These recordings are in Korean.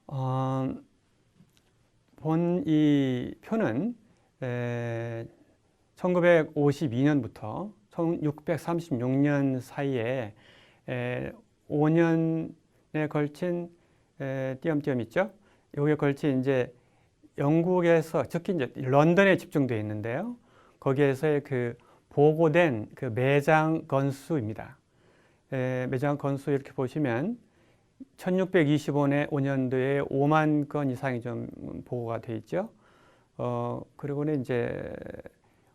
본 이 표는 1952년부터 1636년 사이에 5년에 걸친 띄엄띄엄 있죠? 여기에 걸친 이제 영국에서, 특히 이제 런던에 집중되어 있는데요. 거기에서의 그 보고된 그 매장 건수입니다. 매장 건수 이렇게 보시면 1625년도에 5만 건 이상이 좀 보고가 되어 있죠. 그리고는 이제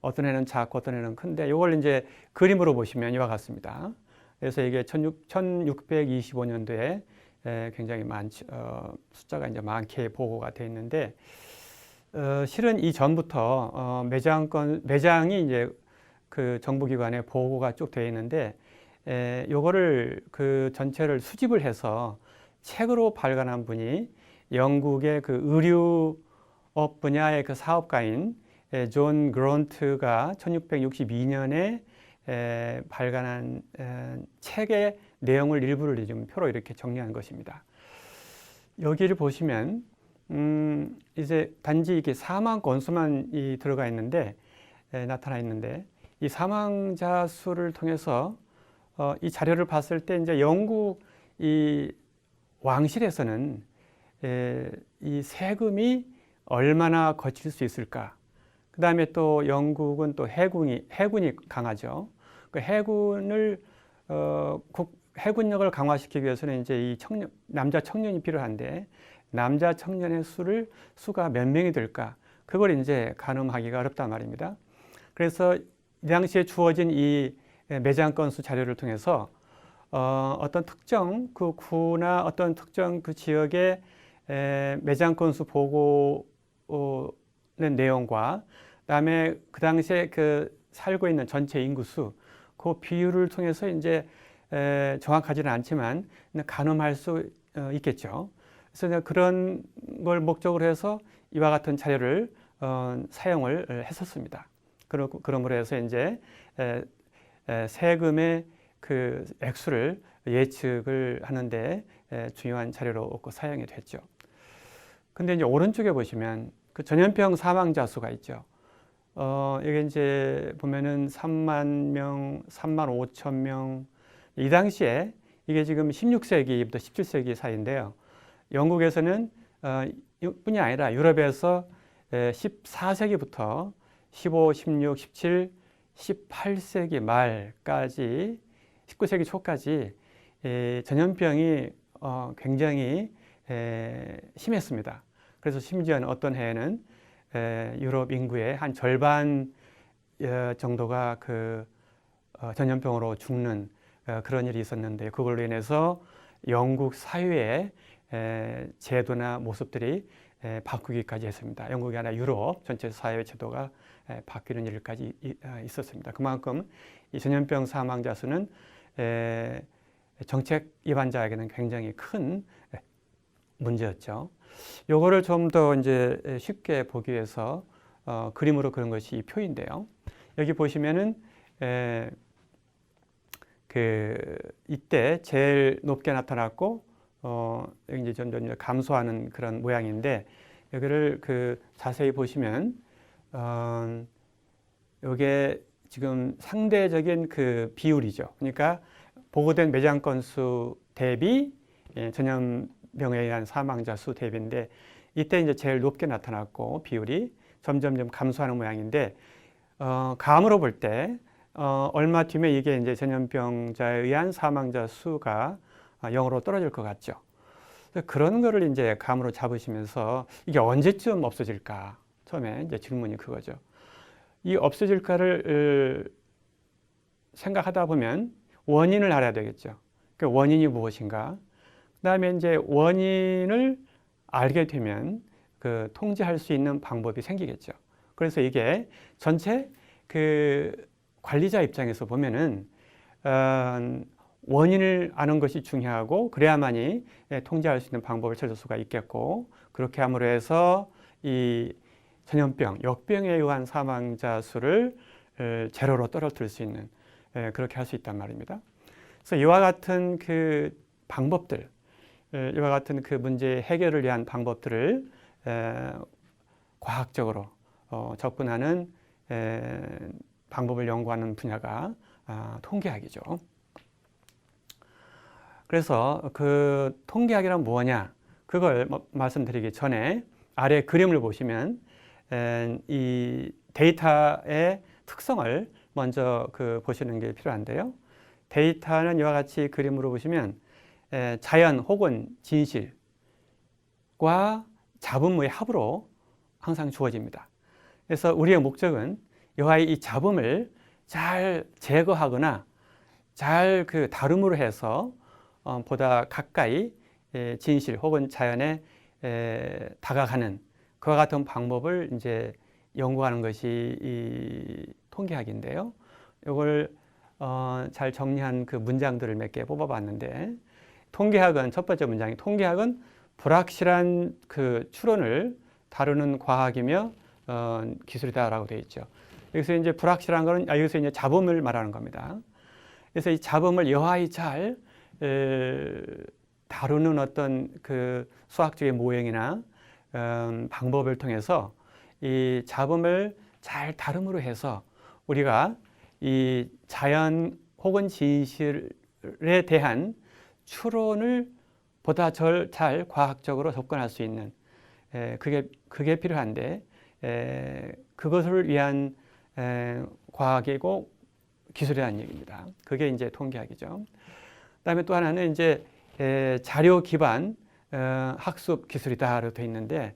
어떤 해는 작고 어떤 해는 큰데, 이걸 이제 그림으로 보시면 이와 같습니다. 그래서 이게 1625년도에 굉장히 숫자가 이제 많게 보고가 되어 있는데, 실은 이 전부터 매장이 이제 그 정부기관에 보고가 쭉 되어 있는데, 요거를 그 전체를 수집을 해서 책으로 발간한 분이 영국의 그 의류업 분야의 그 사업가인 존 그런트가 1662년에 발간한 책의 내용을 일부를 좀 표로 이렇게 정리한 것입니다. 여기를 보시면 이제 단지 이게 사망 건수만 들어가 있는데 나타나 있는데, 이 사망자 수를 통해서 이 자료를 봤을 때 이제 영국 이 왕실에서는 이 세금이 얼마나 거칠 수 있을까? 그 다음에 또 영국은 또 해군이 강하죠. 그 해군력을 강화시키기 위해서는 이제 이 남자 청년이 필요한데, 남자 청년의 수가 몇 명이 될까? 그걸 이제 가늠하기가 어렵단 말입니다. 그래서 이 당시에 주어진 이 매장 건수 자료를 통해서 어떤 특정 그 구나 어떤 특정 그 지역의 매장 건수 보고는 내용과, 그다음에 그 당시에 그 살고 있는 전체 인구수, 그 비율을 통해서 이제 정확하지는 않지만 가늠할 수 있겠죠. 그래서 그런 걸 목적으로 해서 이와 같은 자료를 사용을 했었습니다. 그러므로 해서 이제 세금의 그 액수를 예측을 하는데 중요한 자료로 사용이 됐죠. 근데 이제 오른쪽에 보시면 그 전염병 사망자 수가 있죠. 여기 이제 보면은 3만 명, 3만 5천 명. 이 당시에 이게 지금 16세기부터 17세기 사이인데요. 영국에서는 뿐이 아니라 유럽에서 14세기부터 15, 16, 17, 18세기 말까지 19세기 초까지 전염병이 굉장히 심했습니다. 그래서 심지어는 어떤 해에는 유럽 인구의 한 절반 정도가 그 전염병으로 죽는 그런 일이 있었는데, 그걸로 인해서 영국 사회의 제도나 모습들이 바꾸기까지 했습니다. 영국이 아니라 유럽 전체 사회 제도가 바뀌는 일까지 있었습니다. 그만큼 이 전염병 사망자 수는 정책 위반자에게는 굉장히 큰 문제였죠. 요거를 좀 더 이제 쉽게 보기 위해서 그림으로 그린 것이 이 표인데요. 여기 보시면은 이때 제일 높게 나타났고 여기 이제 점점 감소하는 그런 모양인데, 여기를 자세히 보시면 이게 지금 상대적인 그 비율이죠. 그러니까 보고된 매장 건수 대비 전염병에 의한 사망자 수 대비인데, 이때 이제 제일 높게 나타났고 비율이 점점 감소하는 모양인데, 감으로 볼 때 얼마 뒤면 이게 이제 전염병자에 의한 사망자 수가 0으로 떨어질 것 같죠. 그런 거를 이제 감으로 잡으시면서 이게 언제쯤 없어질까? 처음에 이제 질문이 그거죠. 이 없어질까를 생각하다 보면 원인을 알아야 되겠죠. 그 원인이 무엇인가? 그다음에 이제 원인을 알게 되면 그 통제할 수 있는 방법이 생기겠죠. 그래서 이게 전체 그 관리자 입장에서 보면은 원인을 아는 것이 중요하고, 그래야만이 통제할 수 있는 방법을 찾을 수가 있겠고, 그렇게 함으로 해서 이 전염병, 역병에 의한 사망자 수를 제로로 떨어뜨릴 수 있는, 그렇게 할 수 있단 말입니다. 그래서 이와 같은 그 방법들, 이와 같은 그 문제 해결을 위한 방법들을 과학적으로 접근하는 방법을 연구하는 분야가 통계학이죠. 그래서 그 통계학이란 뭐냐? 그걸 말씀드리기 전에 아래 그림을 보시면 이 데이터의 특성을 먼저 보시는 게 필요한데요. 데이터는 이와 같이 그림으로 보시면 자연 혹은 진실과 잡음의 합으로 항상 주어집니다. 그래서 우리의 목적은 이와 이 잡음을 잘 제거하거나 잘 다룸으로 해서 보다 가까이 진실 혹은 자연에 다가가는 그와 같은 방법을 이제 연구하는 것이 이 통계학인데요. 이걸 잘 정리한 그 문장들을 몇 개 뽑아봤는데, 통계학은 첫 번째 문장이 통계학은 불확실한 그 추론을 다루는 과학이며 기술이다라고 되어 있죠. 여기서 이제 불확실한 거는 여기서 이제 잡음을 말하는 겁니다. 그래서 이 잡음을 여하이 잘 다루는 어떤 그 수학적인 모형이나 방법을 통해서 이 잡음을 잘 다룸으로 해서 우리가 이 자연 혹은 진실에 대한 추론을 보다 잘 과학적으로 접근할 수 있는 그게 필요한데 그것을 위한 과학이고 기술이라는 얘기입니다. 그게 이제 통계학이죠. 그다음에 또 하나는 이제 자료 기반 학습 기술이다라고 되어 있는데,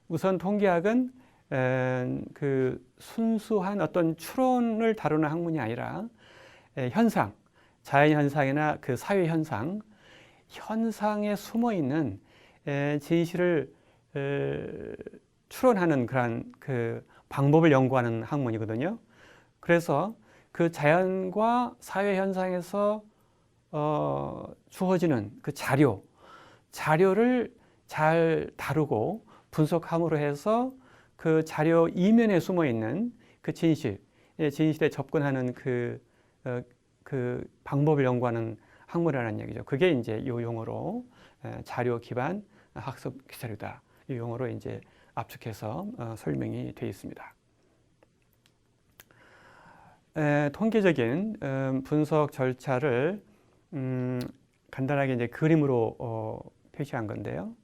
우선 통계학은 그 순수한 어떤 추론을 다루는 학문이 아니라 현상, 자연 현상이나 그 사회 현상에 숨어 있는 진실을 추론하는 그런 그 방법을 연구하는 학문이거든요. 그래서 그 자연과 사회 현상에서 주어지는 그 자료를 잘 다루고 분석함으로 해서 그 자료 이면에 숨어 있는 그 진실에 접근하는 그 방법을 연구하는 학문이라는 얘기죠. 그게 이제 이 용어로 자료 기반 학습 기술이다. 이 용어로 이제 압축해서 설명이 되어 있습니다. 통계적인 분석 절차를 간단하게 이제 그림으로 표시한 건데요.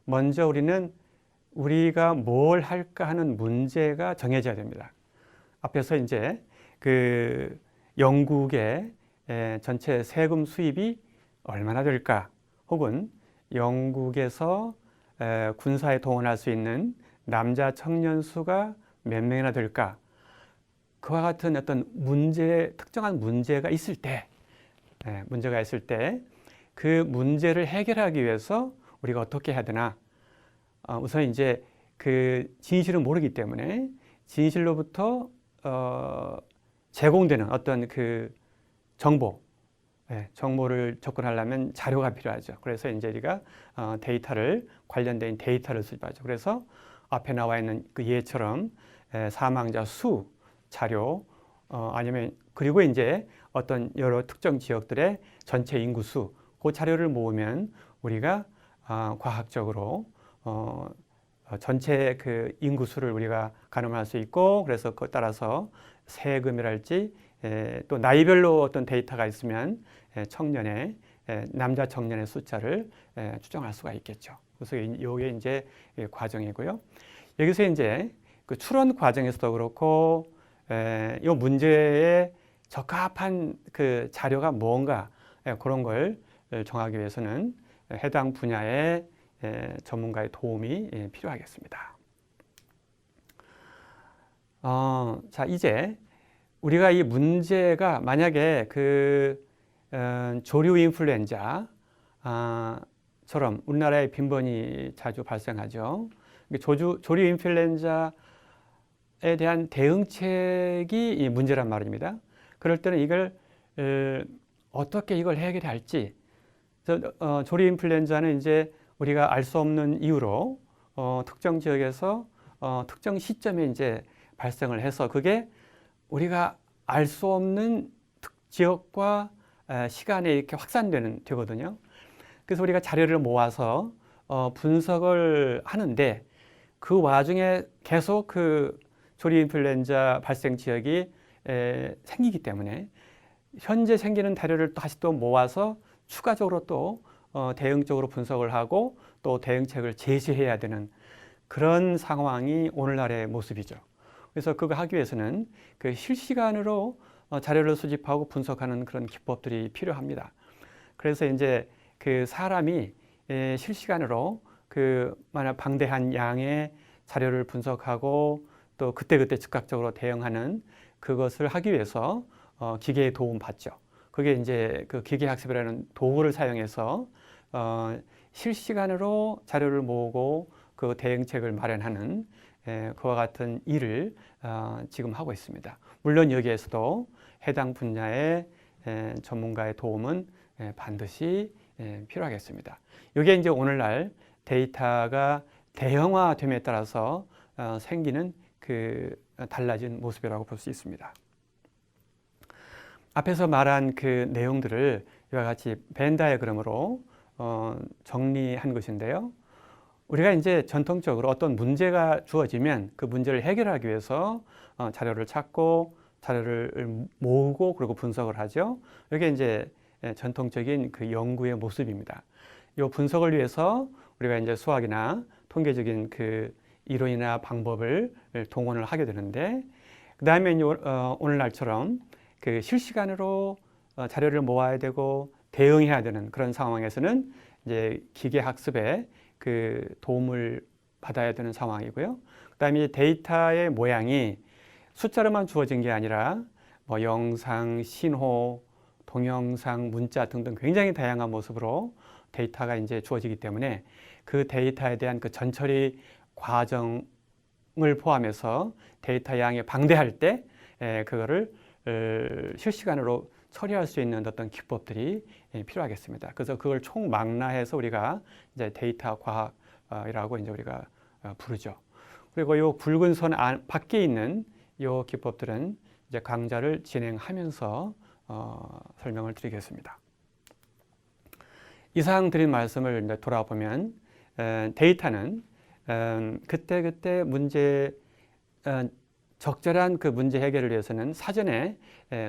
먼저 우리가 뭘 할까 하는 문제가 정해져야 됩니다. 앞에서 이제 그 영국의 전체 세금 수입이 얼마나 될까, 혹은 영국에서 군사에 동원할 수 있는 남자 청년 수가 몇 명이나 될까, 그와 같은 어떤 특정한 문제가 있을 때 그 문제를 해결하기 위해서 우리가 어떻게 해야 되나? 우선 이제 그 진실은 모르기 때문에 진실로부터 제공되는 어떤 그 정보를 접근하려면 자료가 필요하죠. 그래서 이제 우리가 관련된 데이터를 수집하죠. 그래서 앞에 나와 있는 그 예처럼 사망자 수 자료, 아니면 그리고 이제 어떤 여러 특정 지역들의 전체 인구 수, 그 자료를 모으면 우리가 과학적으로 전체 그 인구 수를 우리가 가늠할 수 있고, 그래서 그에 따라서 세금이랄지 또 나이별로 어떤 데이터가 있으면 남자 청년의 숫자를 추정할 수가 있겠죠. 그래서 이게 이제 과정이고요. 여기서 이제 그 추론 과정에서도 그렇고 이 문제에 적합한 그 자료가 뭔가 그런 걸 정하기 위해서는 해당 분야의 전문가의 도움이 필요하겠습니다. 자, 이제 우리가 이 문제가 만약에 조류 인플루엔자처럼 우리나라에 빈번히 자주 발생하죠. 조류 인플루엔자에 대한 대응책이 문제란 말입니다. 그럴 때는 이걸 어떻게 이걸 해결할지, 조류 인플루엔자는 이제 우리가 알 수 없는 이유로 특정 지역에서 특정 시점에 이제 발생을 해서 그게 우리가 알 수 없는 지역과 시간에 이렇게 되거든요. 그래서 우리가 자료를 모아서 분석을 하는데 그 와중에 계속 그 조류 인플루엔자 발생 지역이 생기기 때문에 현재 생기는 자료를 다시 또 모아서 추가적으로 또 대응적으로 분석을 하고 또 대응책을 제시해야 되는 그런 상황이 오늘날의 모습이죠. 그래서 그거 하기 위해서는 그 실시간으로 자료를 수집하고 분석하는 그런 기법들이 필요합니다. 그래서 이제 그 사람이 실시간으로 그 만약 방대한 양의 자료를 분석하고 또 그때그때 즉각적으로 대응하는 그것을 하기 위해서 기계의 도움 받죠. 그게 이제 그 기계학습이라는 도구를 사용해서 실시간으로 자료를 모으고 그 대응책을 마련하는 그와 같은 일을 지금 하고 있습니다. 물론 여기에서도 해당 분야의 전문가의 도움은 반드시 필요하겠습니다. 이게 이제 오늘날 데이터가 대형화됨에 따라서 생기는 그 달라진 모습이라고 볼 수 있습니다. 앞에서 말한 그 내용들을 이와 같이 벤 다이어그램으로 정리한 것인데요. 우리가 이제 전통적으로 어떤 문제가 주어지면 그 문제를 해결하기 위해서 자료를 찾고 자료를 모으고 그리고 분석을 하죠. 이게 이제 전통적인 그 연구의 모습입니다. 이 분석을 위해서 우리가 이제 수학이나 통계적인 그 이론이나 방법을 동원을 하게 되는데, 그 다음에 오늘날처럼 그 실시간으로 자료를 모아야 되고 대응해야 되는 그런 상황에서는 이제 기계 학습에 그 도움을 받아야 되는 상황이고요. 그다음에 데이터의 모양이 숫자로만 주어진 게 아니라 뭐 영상, 신호, 동영상, 문자 등등 굉장히 다양한 모습으로 데이터가 이제 주어지기 때문에 그 데이터에 대한 그 전처리 과정을 포함해서 데이터 양이 방대할 때 그거를 실시간으로 처리할 수 있는 어떤 기법들이 필요하겠습니다. 그래서 그걸 총망라해서 우리가 이제 데이터 과학이라고 이제 우리가 부르죠. 그리고 이 굵은 선 밖에 있는 이 기법들은 이제 강좌를 진행하면서 설명을 드리겠습니다. 이상 드린 말씀을 이제 돌아보면 데이터는 그때 적절한 그 문제 해결을 위해서는 사전에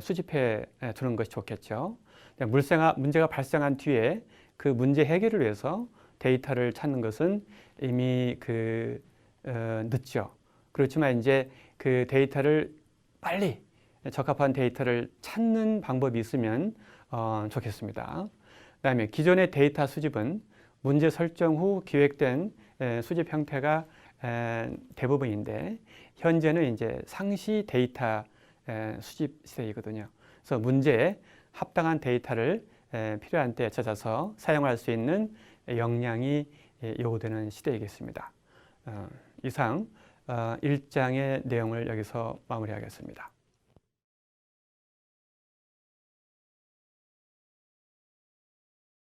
수집해 두는 것이 좋겠죠. 문제가 발생한 뒤에 그 문제 해결을 위해서 데이터를 찾는 것은 이미 늦죠. 그렇지만 이제 그 데이터를 빨리 적합한 데이터를 찾는 방법이 있으면 좋겠습니다. 그다음에 기존의 데이터 수집은 문제 설정 후 기획된 수집 형태가 대부분인데 현재는 이제 상시 데이터 수집 시대이거든요. 그래서 문제에 합당한 데이터를 필요한 때에 찾아서 사용할 수 있는 역량이 요구되는 시대이겠습니다. 이상 1장의 내용을 여기서 마무리하겠습니다.